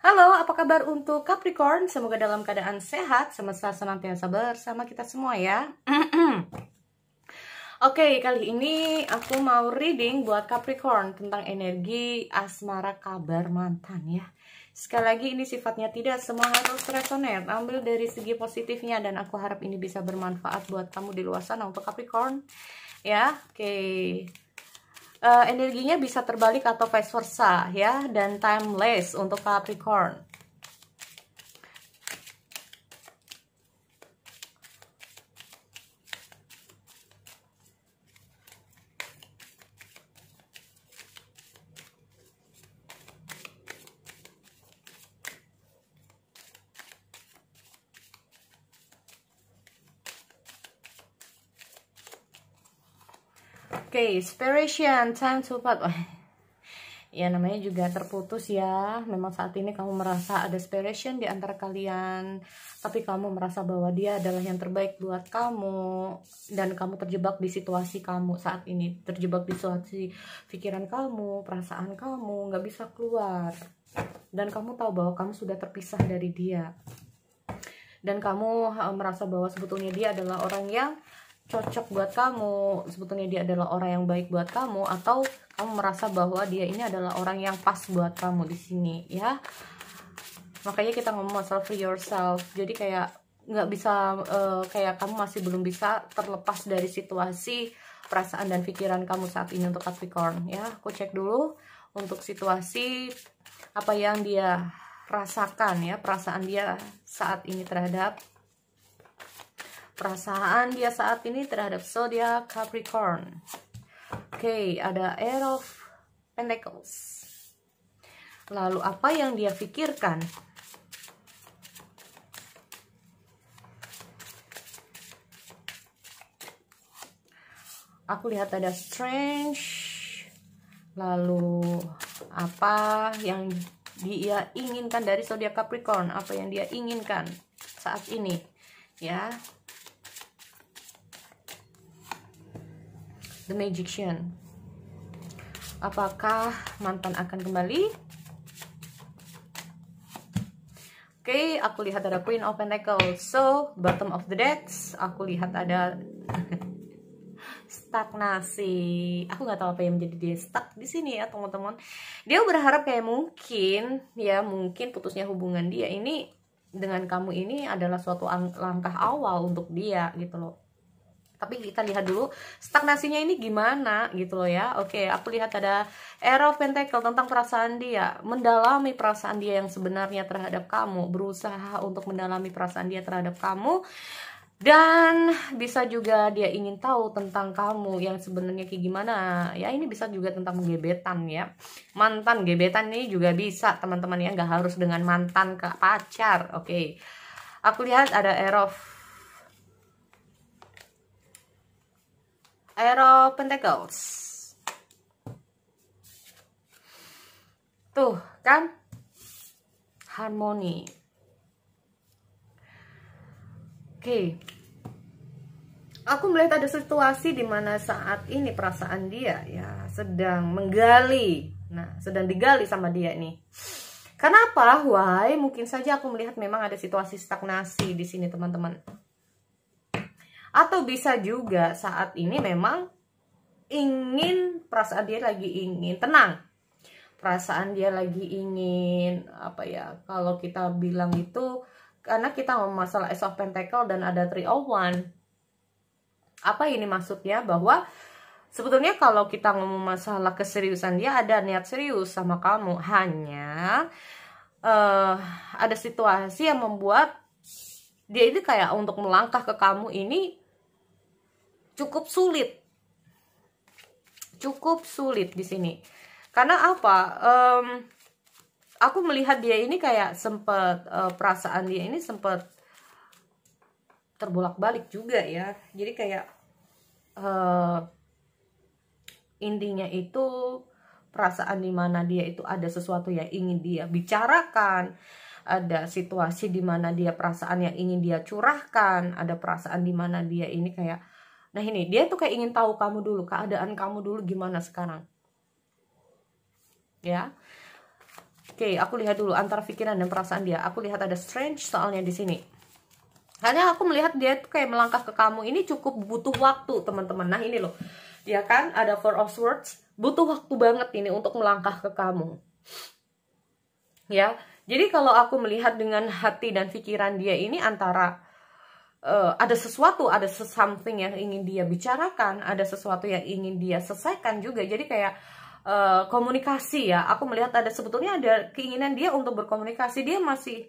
Halo, apa kabar untuk Capricorn? Semoga dalam keadaan sehat, semesta senantiasa bersama kita semua ya. Oke, kali ini aku mau reading buat Capricorn tentang energi asmara kabar mantan ya. Sekali lagi ini sifatnya tidak semua harus resonate. Ambil dari segi positifnya dan aku harap ini bisa bermanfaat buat kamu di luar sana untuk Capricorn. Ya, oke. Energinya bisa terbalik atau vice versa ya, dan timeless untuk Capricorn. Oke, inspiration, time to part. Ya namanya juga terputus ya. Memang saat ini kamu merasa ada inspiration di antara kalian, tapi kamu merasa bahwa dia adalah yang terbaik buat kamu, dan kamu terjebak di situasi kamu saat ini, terjebak di situasi pikiran kamu, perasaan kamu, nggak bisa keluar, dan kamu tahu bahwa kamu sudah terpisah dari dia, dan kamu merasa bahwa sebetulnya dia adalah orang yang cocok buat kamu, sebetulnya dia adalah orang yang baik buat kamu, atau kamu merasa bahwa dia ini adalah orang yang pas buat kamu di sini ya. Makanya kita ngomong masalah free yourself. Jadi kayak nggak bisa kayak kamu masih belum bisa terlepas dari situasi, perasaan dan pikiran kamu saat ini untuk Capricorn ya. Aku cek dulu untuk situasi apa yang dia rasakan ya, perasaan dia saat ini terhadap zodiak Capricorn. Oke, ada Air of Pentacles. Lalu apa yang dia pikirkan? Aku lihat ada Strange. Lalu apa yang dia inginkan dari zodiak Capricorn? Apa yang dia inginkan saat ini? Ya. The Magician. Apakah mantan akan kembali? Oke, aku lihat ada Queen of Pentacles. So, bottom of the decks, aku lihat ada stagnasi. Aku nggak tahu apa yang menjadi dia stuck di sini ya, teman-teman. Dia berharap kayak mungkin putusnya hubungan dia ini dengan kamu ini adalah suatu langkah awal untuk dia gitu loh. Tapi kita lihat dulu stagnasinya ini gimana gitu loh ya. Oke, aku lihat ada Air of Pentacles tentang perasaan dia, mendalami perasaan dia yang sebenarnya terhadap kamu, berusaha untuk mendalami perasaan dia terhadap kamu, dan bisa juga dia ingin tahu tentang kamu yang sebenarnya kayak gimana ya. Ini bisa juga tentang gebetan ya, mantan gebetan ini juga bisa teman-teman ya, nggak harus dengan mantan ke pacar. Oke, aku lihat ada Air of Pentacles. Tuh kan, harmoni. Oke. Aku melihat ada situasi di mana saat ini perasaan dia ya sedang menggali. Nah, sedang digali sama dia nih. Kenapa? Why? Mungkin saja aku melihat memang ada situasi stagnasi di sini, teman-teman. Atau bisa juga saat ini memang perasaan dia lagi ingin tenang. Perasaan dia lagi ingin apa ya, kalau kita bilang itu, karena kita ngomong masalah Ace of Pentacle dan ada 3 of Wands. Apa ini maksudnya? Bahwa sebetulnya kalau kita ngomong masalah keseriusan, dia ada niat serius sama kamu. Hanya ada situasi yang membuat dia ini kayak untuk melangkah ke kamu ini cukup sulit di sini. Karena apa? Aku melihat dia ini kayak sempet perasaan dia ini sempet terbolak-balik juga ya. Jadi kayak intinya itu perasaan dimana dia itu ada sesuatu yang ingin dia bicarakan, ada situasi dimana dia perasaan yang ingin dia curahkan, ada perasaan dimana dia ini kayak, nah ini dia tuh kayak ingin tahu kamu dulu, keadaan kamu dulu gimana sekarang ya. Oke, aku lihat dulu antara pikiran dan perasaan dia. Aku lihat ada strange soalnya di sini. Karena aku melihat dia tuh kayak melangkah ke kamu ini cukup butuh waktu, teman-teman. Nah, ini loh. Ya kan, ada Four of Swords. Butuh waktu banget ini untuk melangkah ke kamu. Ya. Jadi kalau aku melihat dengan hati dan pikiran dia ini antara ada sesuatu, ada something yang ingin dia bicarakan, ada sesuatu yang ingin dia selesaikan juga. Jadi kayak komunikasi ya. Aku melihat ada sebetulnya ada keinginan dia untuk berkomunikasi. Dia masih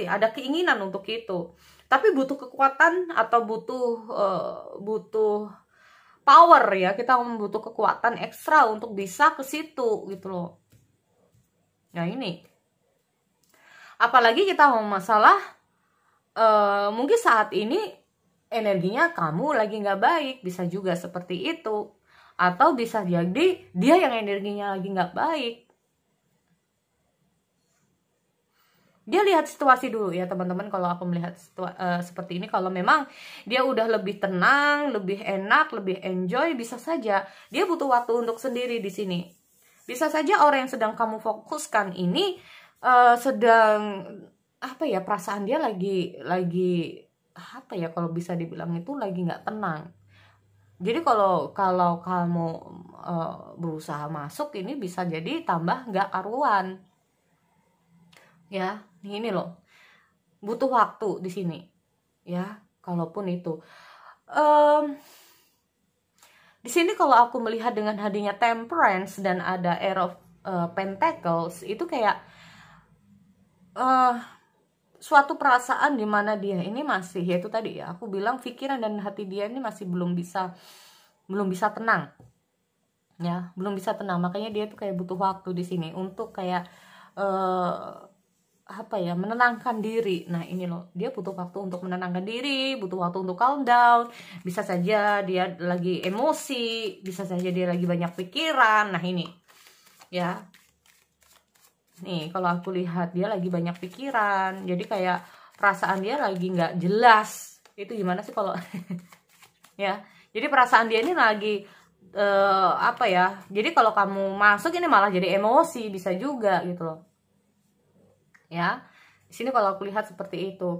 ada keinginan untuk itu. Tapi butuh kekuatan atau butuh power ya. Kita membutuh kekuatan ekstra untuk bisa ke situ gitu loh. Nah ini. Apalagi kita mau masalah mungkin saat ini energinya kamu lagi nggak baik, bisa juga seperti itu. Atau bisa jadi dia yang energinya lagi nggak baik. Dia lihat situasi dulu ya teman-teman. Kalau aku melihat seperti ini, kalau memang dia udah lebih tenang, lebih enak, lebih enjoy, bisa saja dia butuh waktu untuk sendiri di sini. Bisa saja orang yang sedang kamu fokuskan ini sedang apa ya, perasaan dia lagi apa ya, kalau bisa dibilang itu lagi nggak tenang. Jadi kalau kamu berusaha masuk ini bisa jadi tambah nggak karuan. Ya, ini loh. Butuh waktu di sini. Ya, kalaupun itu. Di sini kalau aku melihat dengan hadirnya Temperance dan ada Air of Pentacles, itu kayak suatu perasaan di mana dia ini masih, yaitu tadi ya aku bilang pikiran dan hati dia ini masih belum bisa tenang ya, belum bisa tenang. Makanya dia tuh kayak butuh waktu di sini untuk kayak apa ya, menenangkan diri. Nah ini loh, dia butuh waktu untuk menenangkan diri, butuh waktu untuk calm down. Bisa saja dia lagi emosi, bisa saja dia lagi banyak pikiran. Nah ini ya, nih kalau aku lihat dia lagi banyak pikiran, jadi kayak perasaan dia lagi nggak jelas. Itu gimana sih kalau ya, jadi perasaan dia ini lagi apa ya, jadi kalau kamu masuk ini malah jadi emosi, bisa juga gitu loh ya. Di sini kalau aku lihat seperti itu.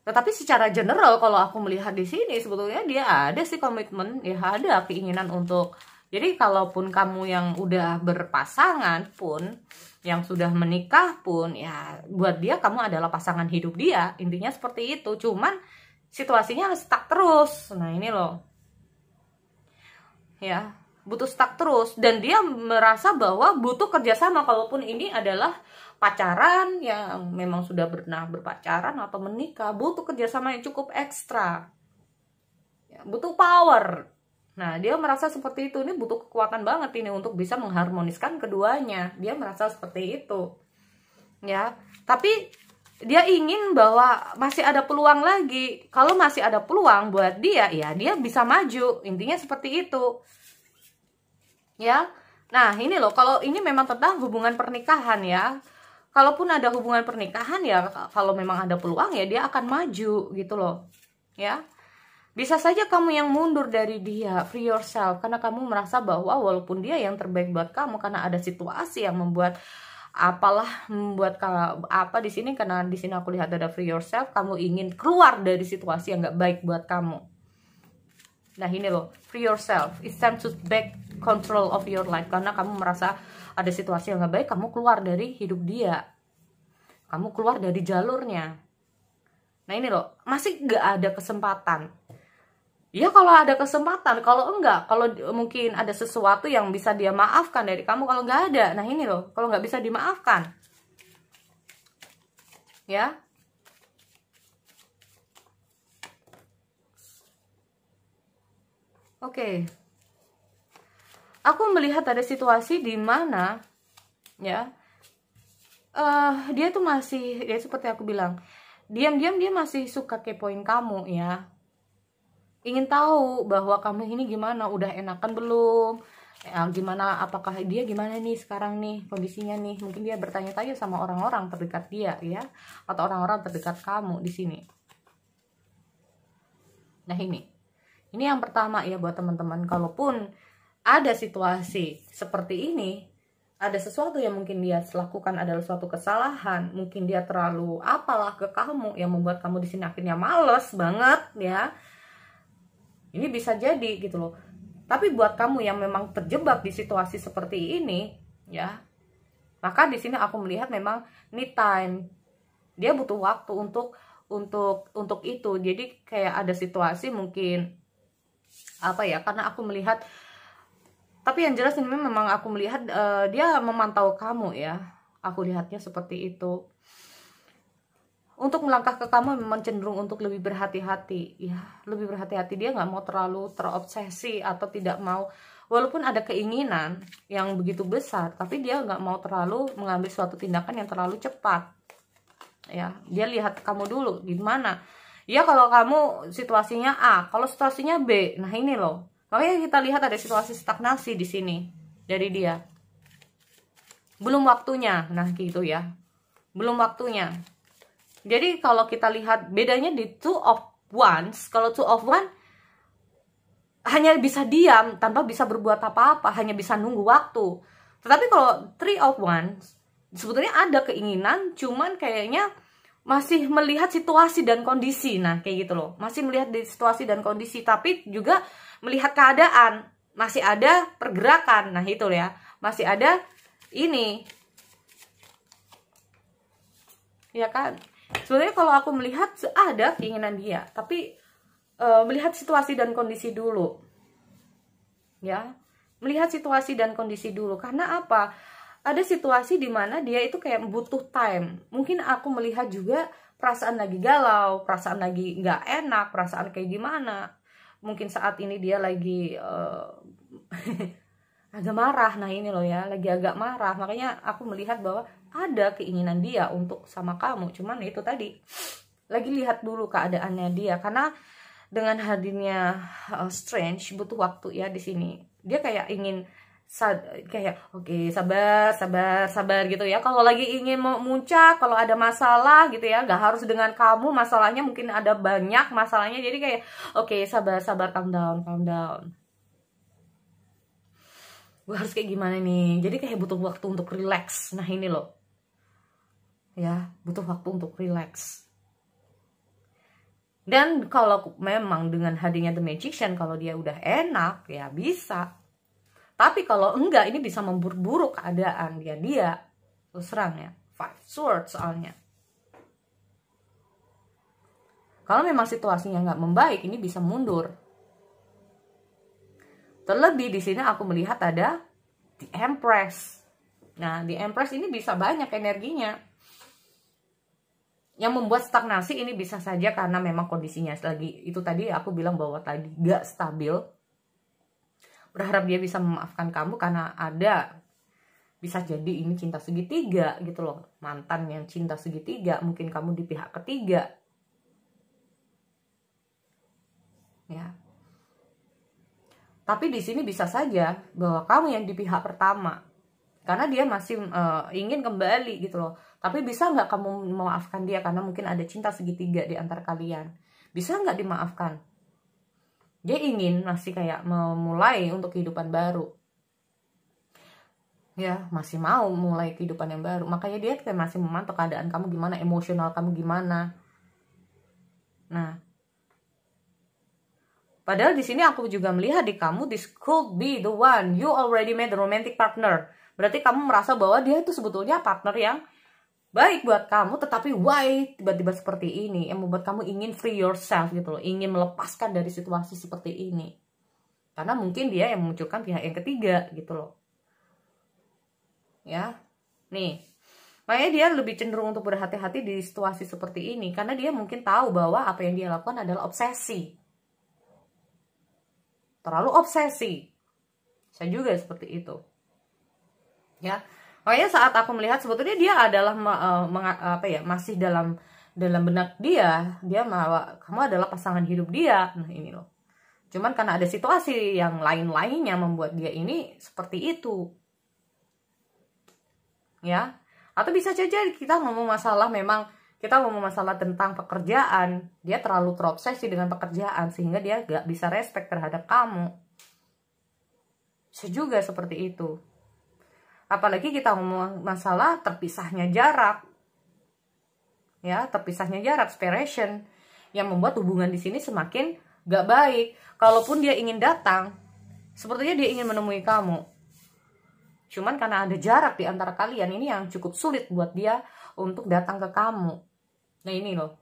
Tetapi secara general kalau aku melihat di sini sebetulnya dia ada sih komitmen, ya ada keinginan untuk. Jadi kalaupun kamu yang udah berpasangan pun, yang sudah menikah pun, ya buat dia kamu adalah pasangan hidup dia. Intinya seperti itu. Cuman situasinya stuck terus. Nah ini loh. Ya, butuh stuck terus. Dan dia merasa bahwa butuh kerjasama. Kalaupun ini adalah pacaran yang memang sudah pernah berpacaran atau menikah, butuh kerjasama yang cukup ekstra ya, butuh power. Nah dia merasa seperti itu, ini butuh kekuatan banget ini untuk bisa mengharmoniskan keduanya. Dia merasa seperti itu ya, tapi dia ingin bahwa masih ada peluang lagi. Kalau masih ada peluang buat dia, ya dia bisa maju. Intinya seperti itu ya. Nah ini loh, kalau ini memang tentang hubungan pernikahan ya. Kalaupun ada hubungan pernikahan ya, kalau memang ada peluang ya dia akan maju gitu loh ya. Bisa saja kamu yang mundur dari dia, free yourself, karena kamu merasa bahwa walaupun dia yang terbaik buat kamu, karena ada situasi yang membuat membuat apa di sini. Karena di sini aku lihat ada free yourself, kamu ingin keluar dari situasi yang gak baik buat kamu. Nah ini loh, free yourself, it's time to back control of your life. Karena kamu merasa ada situasi yang gak baik, kamu keluar dari hidup dia, kamu keluar dari jalurnya. Nah ini loh, masih gak ada kesempatan ya. Kalau ada kesempatan, kalau enggak, kalau mungkin ada sesuatu yang bisa dia maafkan dari kamu, kalau nggak ada. Nah ini loh, kalau nggak bisa dimaafkan ya. Oke. Aku melihat ada situasi di mana ya, dia tuh masih, ya seperti aku bilang, diam-diam dia masih suka kepoin kamu ya. Ingin tahu bahwa kamu ini gimana, udah enakan belum, ya, gimana, apakah dia gimana nih sekarang nih kondisinya nih. Mungkin dia bertanya-tanya sama orang-orang terdekat dia ya, atau orang-orang terdekat kamu di sini. Nah ini yang pertama ya buat teman-teman. Kalaupun ada situasi seperti ini, ada sesuatu yang mungkin dia lakukan adalah suatu kesalahan, mungkin dia terlalu apalah ke kamu yang membuat kamu di sini akhirnya males banget ya. Ini bisa jadi gitu loh. Tapi buat kamu yang memang terjebak di situasi seperti ini ya, maka di sini aku melihat memang need time. Dia butuh waktu untuk itu. Jadi kayak ada situasi mungkin apa ya, karena aku melihat, tapi yang jelas ini memang aku melihat dia memantau kamu ya. Aku lihatnya seperti itu. Untuk melangkah ke kamu memang cenderung untuk lebih berhati-hati ya, lebih berhati-hati. Dia nggak mau terlalu terobsesi atau tidak mau, walaupun ada keinginan yang begitu besar, tapi dia nggak mau terlalu mengambil suatu tindakan yang terlalu cepat ya. Dia lihat kamu dulu gimana ya. Kalau kamu situasinya A, kalau situasinya B, nah ini loh, makanya kita lihat ada situasi stagnasi di sini dari dia. Belum waktunya, nah gitu ya, belum waktunya. Jadi kalau kita lihat bedanya di two of wands, kalau two of wands hanya bisa diam tanpa bisa berbuat apa-apa, hanya bisa nunggu waktu. Tetapi kalau three of wands sebetulnya ada keinginan, cuman kayaknya masih melihat situasi dan kondisi. Nah kayak gitu loh, masih melihat di situasi dan kondisi, tapi juga melihat keadaan, masih ada pergerakan. Nah itu ya, masih ada ini ya kan. Sebenarnya kalau aku melihat ada keinginan dia, tapi melihat situasi dan kondisi dulu ya, melihat situasi dan kondisi dulu. Karena apa? Ada situasi di mana dia itu kayak butuh time. Mungkin aku melihat juga perasaan lagi galau, perasaan lagi nggak enak, perasaan kayak gimana. Mungkin saat ini dia lagi agak marah. Nah ini loh ya, lagi agak marah. Makanya aku melihat bahwa ada keinginan dia untuk sama kamu. Cuman itu tadi, lagi lihat dulu keadaannya dia. Karena dengan hadirnya Strange butuh waktu ya di sini. Dia kayak ingin kayak oke, sabar gitu ya. Kalau lagi ingin mau muncak, kalau ada masalah gitu ya, gak harus dengan kamu, masalahnya mungkin ada banyak masalahnya. Jadi kayak oke, sabar, calm down. Gue harus kayak gimana nih? Jadi kayak butuh waktu untuk relax. Nah ini loh ya, butuh waktu untuk relax. Dan kalau memang dengan hadirnya The Magician, kalau dia udah enak ya bisa. Tapi kalau enggak, ini bisa memburuk keadaan dia terus serang ya. Five Swords soalnya. Kalau memang situasinya nggak membaik, ini bisa mundur. Terlebih di sini aku melihat ada The Empress. Nah, The Empress ini bisa banyak energinya. Yang membuat stagnasi ini bisa saja karena memang kondisinya lagi, itu tadi aku bilang bahwa tadi gak stabil. Berharap dia bisa memaafkan kamu karena ada, bisa jadi ini cinta segitiga gitu loh. Mantan yang cinta segitiga, mungkin kamu di pihak ketiga. Ya. Tapi di sini bisa saja bahwa kamu yang di pihak pertama. Karena dia masih ingin kembali gitu loh. Tapi bisa nggak kamu memaafkan dia karena mungkin ada cinta segitiga di antara kalian? Bisa nggak dimaafkan? Dia ingin masih kayak memulai untuk kehidupan baru. Ya, masih mau mulai kehidupan yang baru. Makanya dia kayak masih memantau keadaan kamu gimana, emosional kamu gimana. Nah, padahal di sini aku juga melihat di kamu, this could be the one. You already made a romantic partner. Berarti kamu merasa bahwa dia itu sebetulnya partner yang baik buat kamu, tetapi why tiba-tiba seperti ini yang membuat kamu ingin free yourself gitu loh, ingin melepaskan dari situasi seperti ini. Karena mungkin dia yang memunculkan pihak yang ketiga gitu loh. Ya. Nih. Makanya dia lebih cenderung untuk berhati-hati di situasi seperti ini karena dia mungkin tahu bahwa apa yang dia lakukan adalah obsesi. Terlalu obsesi. Saya juga seperti itu. Ya. Makanya saat aku melihat sebetulnya dia adalah masih dalam benak dia kamu adalah pasangan hidup dia. Nah, ini loh. Cuman karena ada situasi yang lain-lainnya membuat dia ini seperti itu. Ya. Atau bisa saja kita ngomong masalah tentang pekerjaan, dia terlalu terobsesi dengan pekerjaan sehingga dia gak bisa respect terhadap kamu. Bisa juga seperti itu. Apalagi kita ngomong masalah terpisahnya jarak. Ya, terpisahnya jarak, separation, yang membuat hubungan di sini semakin gak baik. Kalaupun dia ingin datang, sepertinya dia ingin menemui kamu. Cuman karena ada jarak di antara kalian, ini yang cukup sulit buat dia untuk datang ke kamu. Nah ini loh.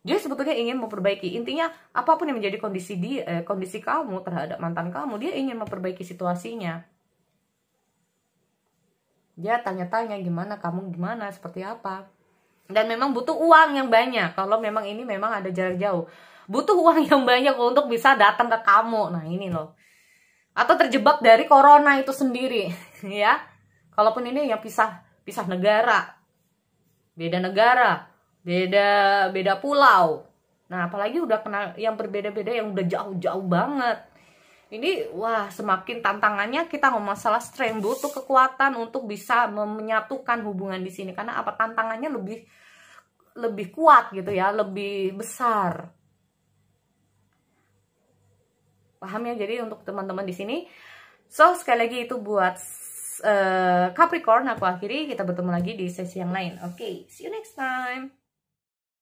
Dia sebetulnya ingin memperbaiki. Intinya apapun yang menjadi kondisi kamu terhadap mantan kamu, dia ingin memperbaiki situasinya. Dia tanya-tanya gimana kamu, gimana, seperti apa. Dan memang butuh uang yang banyak. Kalau memang ini memang ada jarak jauh, butuh uang yang banyak untuk bisa datang ke kamu. Nah ini loh. Atau terjebak dari corona itu sendiri. Ya. Kalaupun ini yang pisah negara, beda pulau. Nah apalagi udah kena yang berbeda-beda, yang udah jauh-jauh banget. Ini wah, semakin tantangannya. Kita ngomong masalah strength, butuh kekuatan untuk bisa menyatukan hubungan di sini. Karena apa, tantangannya lebih kuat gitu ya, lebih besar. Paham ya? Jadi untuk teman-teman di sini. So sekali lagi itu buat Capricorn aku akhiri. Kita bertemu lagi di sesi yang lain. Oke, see you next time.